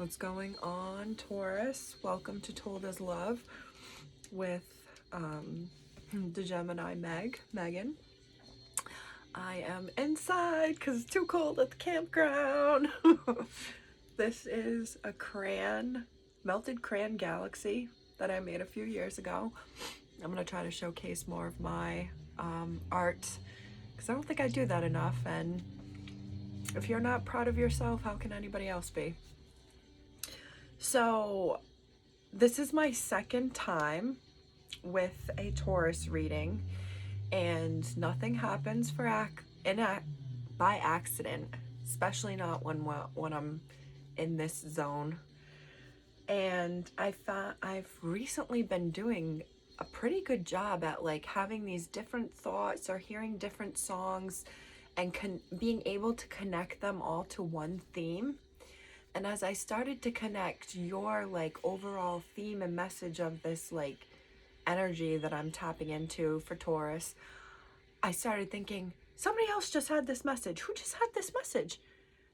What's going on, Taurus? Welcome to Told as Love with the Gemini Megan. I am inside because it's too cold at the campground. This is a melted crayon galaxy that I made a few years ago. I'm going to try to showcase more of my art because I don't think I do that enough, and if you're not proud of yourself, how can anybody else be? So this is my second time with a Taurus reading, and nothing happens by accident, especially not when I'm in this zone. And I've recently been doing a pretty good job at like having these different thoughts or hearing different songs and being able to connect them all to one theme. And as I started to connect your like overall theme and message of this like energy that I'm tapping into for Taurus, I started thinking, somebody else just had this message. Who just had this message?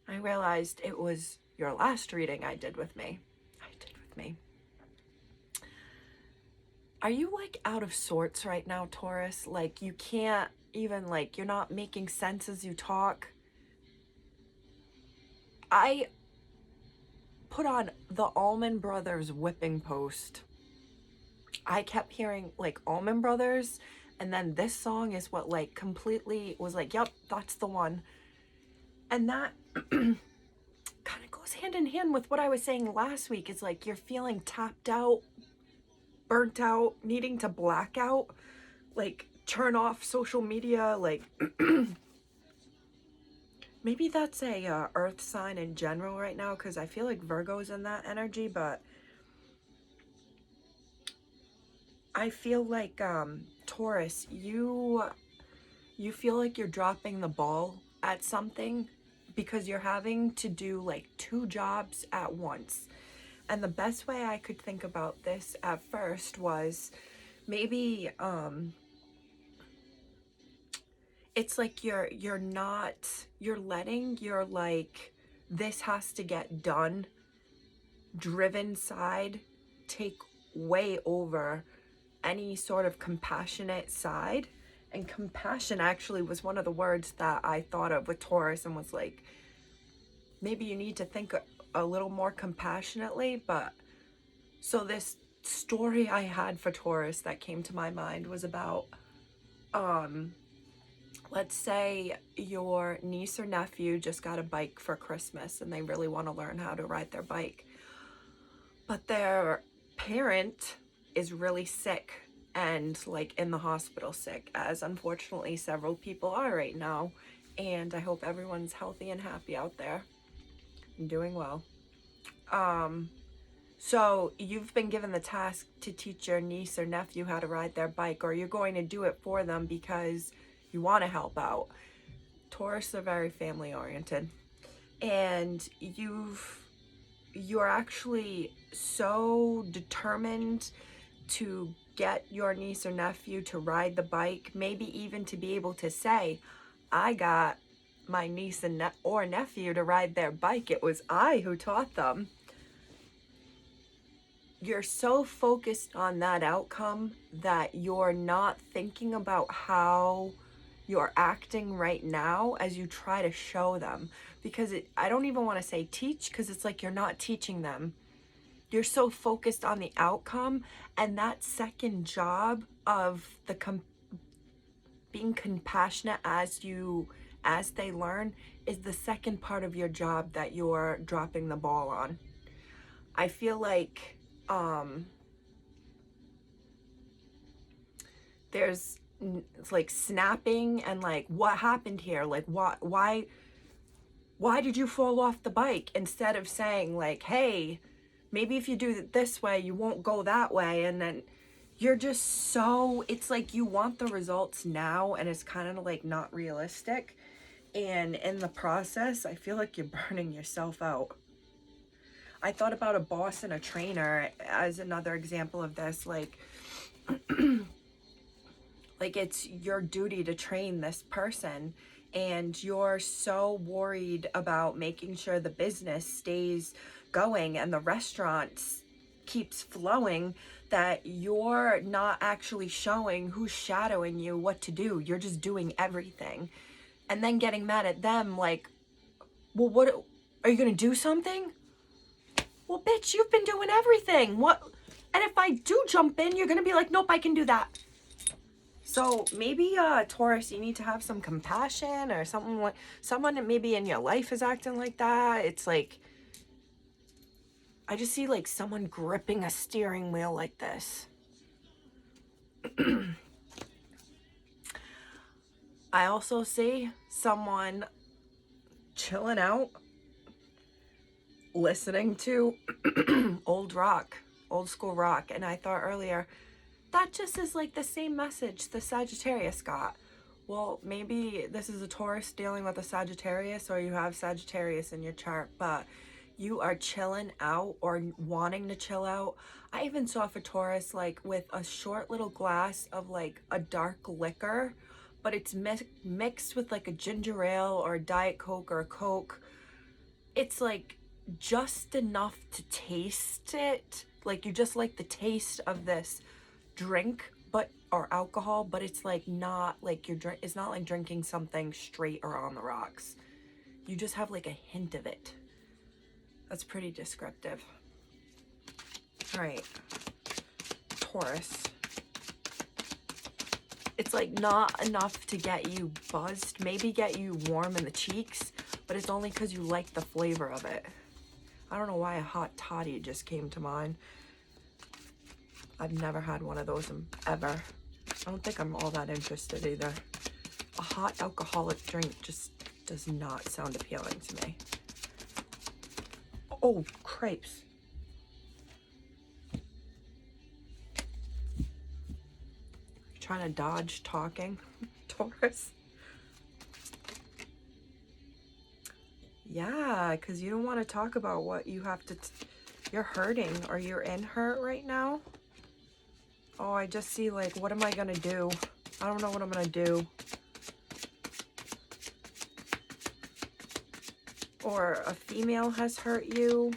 I realized it was your last reading I did with me. Are you like out of sorts right now, Taurus? Like you can't even like, you're not making sense as you talk? I put on the Allman Brothers whipping post. I kept hearing like Allman Brothers, and then this song is what like completely was like, yep, that's the one. And that kind of goes hand in hand with what I was saying last week. It's like you're feeling tapped out, burnt out, needing to black out, like turn off social media, like maybe that's a earth sign in general right now, because I feel like Virgo's in that energy. But I feel like Taurus, you feel like you're dropping the ball at something because you're having to do like 2 jobs at once. And the best way I could think about this at first was maybe it's like you're letting your like this has to get done driven side take way over any sort of compassionate side. And compassion actually was one of the words that I thought of with Taurus, and was like, maybe you need to think a little more compassionately. But so this story I had for Taurus that came to my mind was about let's say your niece or nephew just got a bike for Christmas and they really want to learn how to ride their bike, but their parent is really sick and like in the hospital sick, as unfortunately several people are right now. And I hope everyone's healthy and happy out there and doing well. So you've been given the task to teach your niece or nephew how to ride their bike, or you're going to do it for them because you want to help out. Taurus are very family oriented, and you're actually so determined to get your niece or nephew to ride the bike, maybe even to be able to say, I got my niece or nephew to ride their bike. It was I who taught them. You're so focused on that outcome that you're not thinking about how you're acting right now as you try to show them. Because I don't even want to say teach, because it's like you're not teaching them. You're so focused on the outcome, and that second job of the being compassionate as they learn is the second part of your job that you're dropping the ball on. I feel like there's like snapping and like, what happened here? Like, why did you fall off the bike? Instead of saying like, hey, maybe if you do it this way, you won't go that way. And then you're just so, it's like you want the results now, and it's kind of like not realistic. And in the process, I feel like you're burning yourself out. I thought about a boss and a trainer as another example of this. Like, like it's your duty to train this person, and you're so worried about making sure the business stays going and the restaurant keeps flowing that you're not actually showing who's shadowing you what to do. You're just doing everything and then getting mad at them like, well, what are you gonna do something? Well, bitch, you've been doing everything. What? And if I do jump in, you're gonna be like, nope, I can do that. So maybe Taurus, you need to have some compassion, or something, like someone that maybe in your life is acting like that. It's like, I just see like someone gripping a steering wheel like this. I also see someone chilling out, listening to old school rock. And I thought earlier, that just is like the same message the Sagittarius got. Well, maybe this is a Taurus dealing with a Sagittarius, or you have Sagittarius in your chart, but you are chilling out or wanting to chill out. I even saw for Taurus like with a short little glass of like a dark liquor, but it's mixed with like a ginger ale or a Diet Coke or a Coke. It's like just enough to taste it. Like you just like the taste of this drink, but or alcohol, but it's like not like it's not like drinking something straight or on the rocks. You just have like a hint of it. That's pretty descriptive. All right, Taurus. It's like not enough to get you buzzed, maybe get you warm in the cheeks, but it's only because you like the flavor of it. I don't know why a hot toddy just came to mind. I've never had one of those ever. I don't think I'm all that interested either. A hot alcoholic drink just does not sound appealing to me. Oh, crepes. Trying to dodge talking, Taurus. Yeah, because you don't want to talk about what you have to... You're hurting, or you're in hurt right now. Oh, I just see like, what am I going to do? I don't know what I'm going to do. Or a female has hurt you.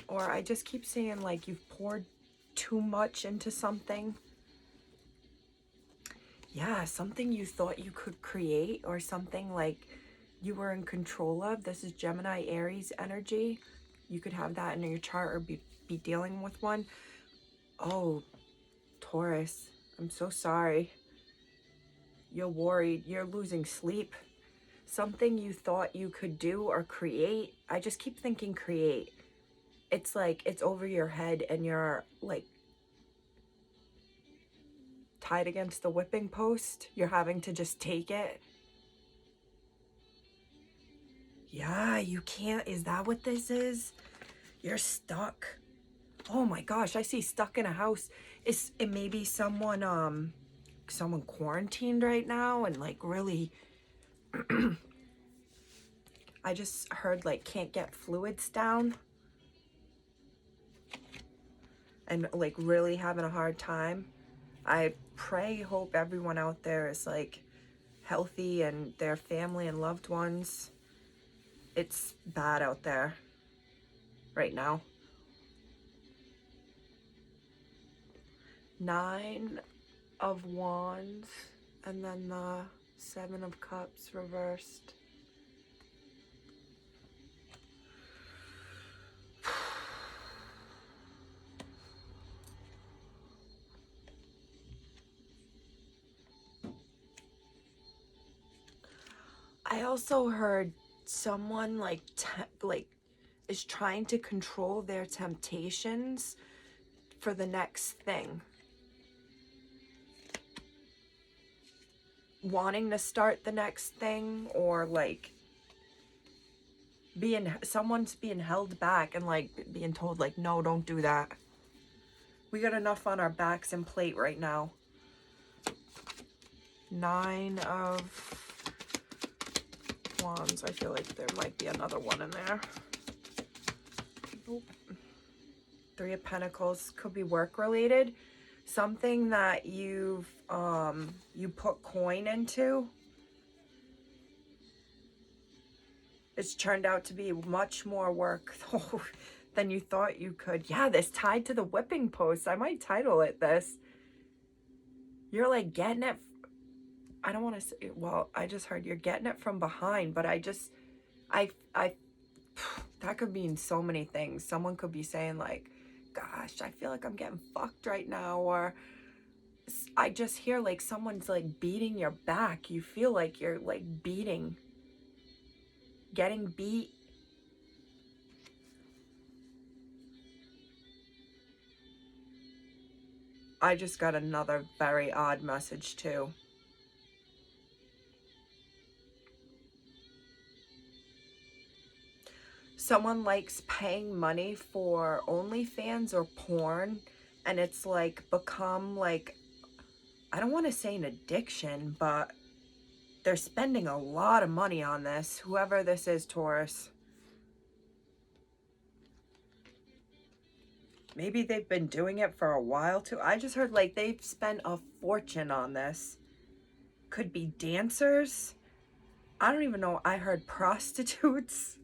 Or I just keep saying like you've poured too much into something. Yeah, something you thought you could create, or something like you were in control of. This is Gemini, Aries energy. You could have that in your chart or be dealing with one. Oh, Taurus, I'm so sorry. You're worried. You're losing sleep. Something you thought you could do or create. I just keep thinking create. It's like it's over your head and you're like tied against the whipping post. You're having to just take it. Yeah, you can't. Is that what this is? You're stuck. Oh my gosh, I see stuck in a house. It may be someone quarantined right now and like really I just heard like can't get fluids down and like really having a hard time. I hope everyone out there is like healthy and their family and loved ones. It's bad out there right now. 9 of Wands and then the 7 of Cups reversed. I also heard someone like is trying to control their temptations for the next thing. Wanting to start the next thing, or like someone's being held back and like being told like, no, don't do that. We got enough on our backs and plate right now. 9 of Wands. I feel like there might be another one in there. Nope. 3 of Pentacles. Could be work related. Something that you put coin into. It's turned out to be much more work than you thought you could. Yeah, this tied to the whipping post. I might title it this. You're like getting it. I don't want to say, well, I just heard you're getting it from behind, but I, that could mean so many things. Someone could be saying like, gosh, I feel like I'm getting fucked right now. Or I just hear like someone's like beating your back. You feel like you're like getting beat. I just got another very odd message too. Someone likes paying money for OnlyFans or porn, and it's like become like, I don't want to say an addiction, but they're spending a lot of money on this. Whoever this is, Taurus. Maybe they've been doing it for a while too. I just heard like they've spent a fortune on this. Could be dancers. I don't even know. I heard prostitutes.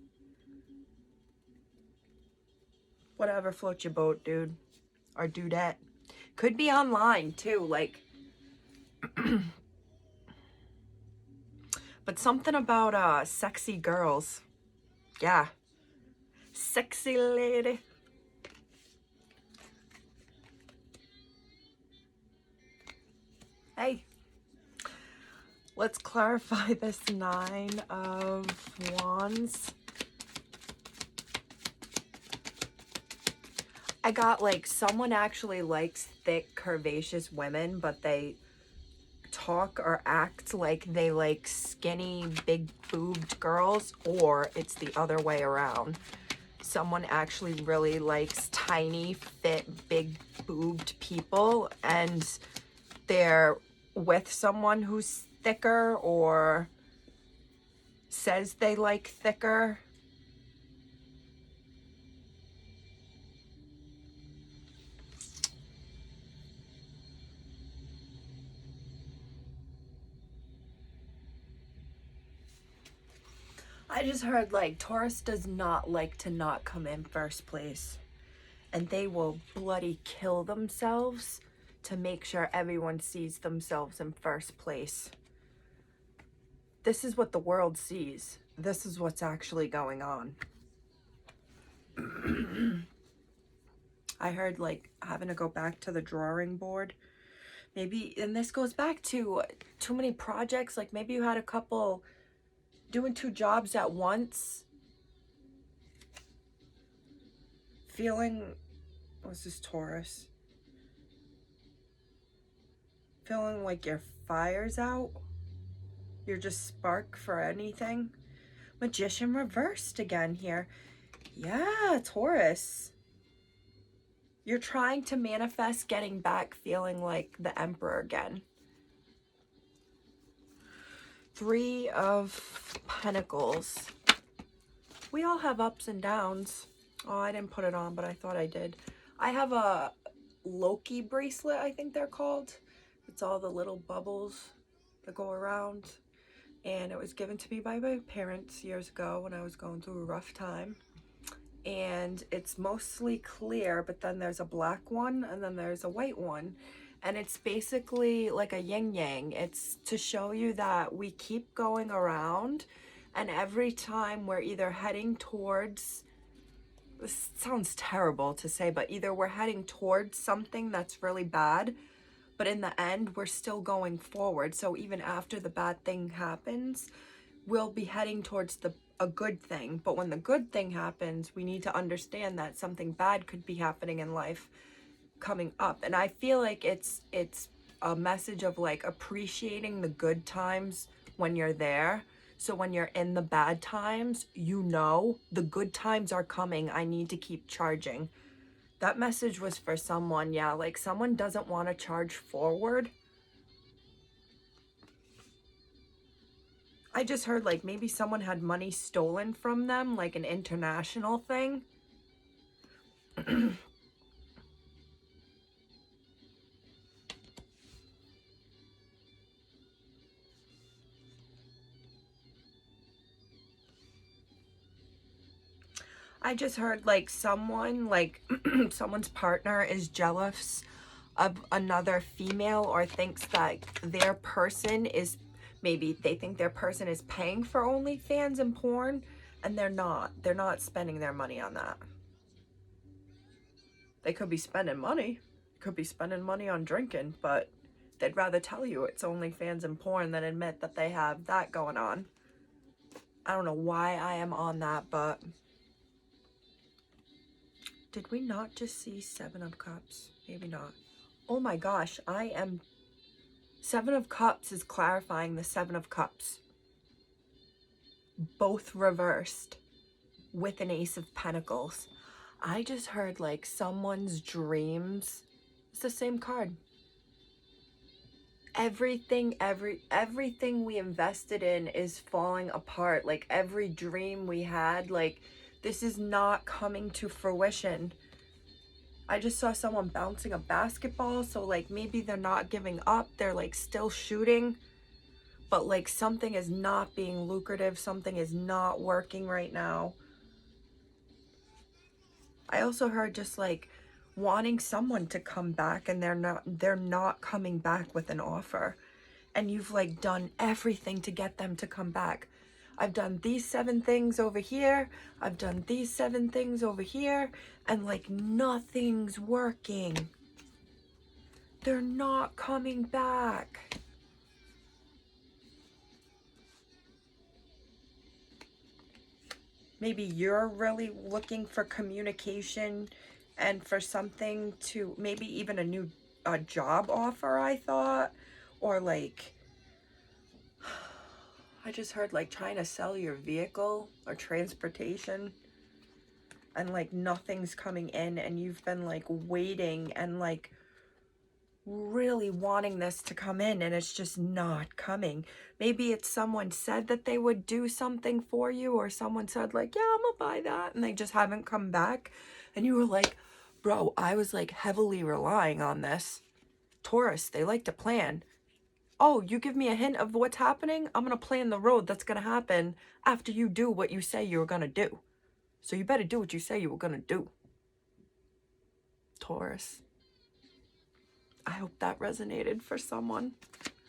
Whatever floats your boat, dude. Or dudette. Could be online too, like. But something about sexy girls. Yeah. Sexy lady. Hey. Let's clarify this 9 of Wands. I got like someone actually likes thick, curvaceous women, but they talk or act like they like skinny, big boobed girls, or it's the other way around. Someone actually really likes tiny, fit, big boobed people, and they're with someone who's thicker or says they like thicker. I just heard like Taurus does not like to not come in first place, and they will bloody kill themselves to make sure everyone sees themselves in first place. This is what the world sees. This is what's actually going on. I heard like having to go back to the drawing board. Maybe, and this goes back to too many projects. Like maybe you had a couple doing 2 jobs at once. Feeling, what's this, Taurus? Feeling like your fire's out. You're just spark for anything. Magician reversed again here. Yeah, Taurus. You're trying to manifest getting back feeling like the Emperor again. 3 of Pentacles. We all have ups and downs. Oh, I didn't put it on, but I thought I did. I have a Loki bracelet, I think they're called. It's all the little bubbles that go around. And it was given to me by my parents years ago when I was going through a rough time. And it's mostly clear, but then there's a black one and then there's a white one. And it's basically like a yin yang. It's to show you that we keep going around, and every time we're either heading towards, this sounds terrible to say, but either we're heading towards something that's really bad, but in the end we're still going forward. So even after the bad thing happens, we'll be heading towards a good thing. But when the good thing happens, we need to understand that something bad could be happening in life coming up. And I feel like it's a message of like appreciating the good times when you're there. So when you're in the bad times, you know the good times are coming. I need to keep charging. That message was for someone, yeah, like someone doesn't want to charge forward. I just heard like maybe someone had money stolen from them, like an international thing. I just heard like someone, like someone's partner is jealous of another female, or thinks that their person is, maybe they think their person is paying for OnlyFans and porn, and they're not. They're not spending their money on that. They could be spending money. Could be spending money on drinking, but they'd rather tell you it's OnlyFans and porn than admit that they have that going on. I don't know why I am on that, but did we not just see Seven of Cups? Maybe not. Oh my gosh, I am... Seven of Cups is clarifying the Seven of Cups. Both reversed with an Ace of Pentacles. I just heard like someone's dreams. It's the same card. Everything we invested in is falling apart. Like every dream we had, like this is not coming to fruition. I just saw someone bouncing a basketball, so like maybe they're not giving up, they're like still shooting, but like something is not being lucrative, something is not working right now. I also heard just like wanting someone to come back, and they're not coming back with an offer, and you've like done everything to get them to come back. I've done these 7 things over here, I've done these 7 things over here, and like nothing's working. They're not coming back. Maybe you're really looking for communication and for something to, maybe even a new job offer, I thought, or like, I just heard like trying to sell your vehicle or transportation, and like nothing's coming in, and you've been like waiting and like really wanting this to come in, and it's just not coming. Maybe it's someone said that they would do something for you, or someone said like, yeah, I'm gonna buy that, and they just haven't come back, and you were like, bro, I was like heavily relying on this. Taurus, they like to plan. Oh, you give me a hint of what's happening, I'm gonna plan the road that's gonna happen after you do what you say you're gonna do. So you better do what you say you were gonna do, Taurus. I hope that resonated for someone.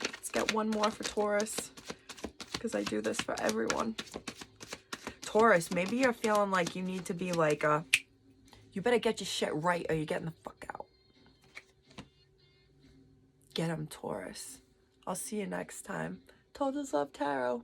Let's get one more for Taurus, because I do this for everyone. Taurus, maybe you're feeling like you need to be like, you better get your shit right or you're getting the fuck out. Get him, Taurus. I'll see you next time. Told us love tarot.